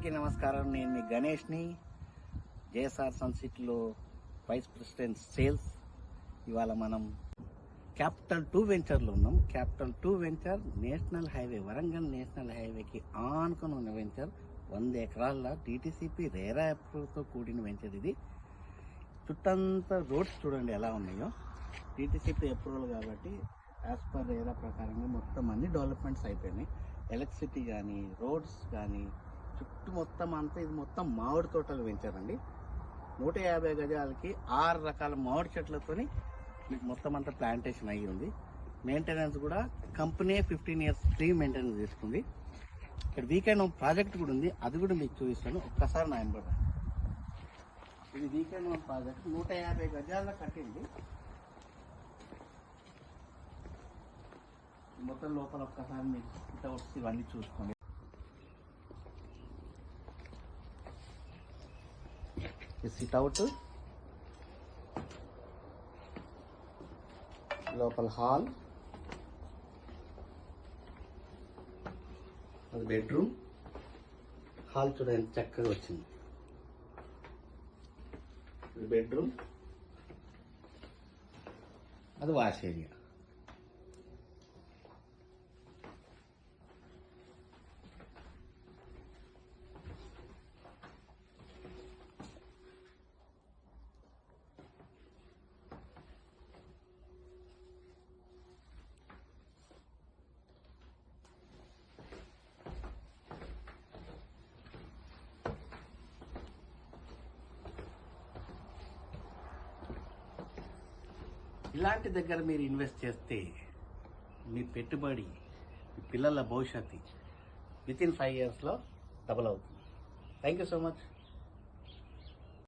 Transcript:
అందరికీ నమస్కారం. నేను మీ గణేష్ని, జేఎస్ఆర్ సన్సిటీలో వైస్ ప్రెసిడెంట్ సేల్స్. ఇవాళ మనం క్యాపిటల్ 2 వెంచర్లో ఉన్నాం. Capital 2 venture national highway, Warangal national హైవేకి ఆనుకొని ఉన్న వెంచర్. 100 ఎకరాల టీటీసీపీ రేరా అప్రూవ్తో కూడిన వెంచర్ ఇది. చుట్టంతా రోడ్స్ చూడండి ఎలా ఉన్నాయో. టీటీసీపీ అప్రూవల్ కాబట్టి యాజ్ పర్ రేరా ప్రకారంగా మొత్తం అన్ని డెవలప్మెంట్స్ అయిపోయినాయి. ఎలక్ట్రిసిటీ కానీ, రోడ్స్ కానీ, చుట్టూ మొత్తం అంతా ఇది మొత్తం మామిడి తోటలు పెంచారండి. 150 గజాలకి 6 రకాల మామిడి చెట్లతోని మీకు మొత్తం అంతా ప్లాంటేషన్ అయ్యి ఉంది. మెయింటెనెన్స్ కూడా కంపెనీ 15 years ఫ్రీ మెయింటెనెన్స్ తీసుకుంది. ఇక్కడ వీకెండ్ హోమ్ ప్రాజెక్ట్ కూడా ఉంది, అది కూడా మీకు చూపిస్తాను. ఒక్కసారి నా ఎంబర్. ఇది వీకెండ్ హోమ్ ప్రాజెక్ట్ 150 గజాల్లో కట్టింది. మొత్తం లోపల ఒక్కసారి మీకు సిట్అవుట్స్ ఇవన్నీ చూసుకోండి. సిట్అవుట్, లోపల హాల్, అది బెడ్రూమ్. హాల్ చూడండి చక్కగా వచ్చింది. బెడ్రూమ్, అది వాష్ ఏరియా. ఇలాంటి దగ్గర మీరు ఇన్వెస్ట్ చేస్తే మీ పెట్టుబడి, మీ పిల్లల భవిష్యత్తు విత్ ఇన్ 5 yearsలో డబుల్ అవుతుంది. Thank you so much.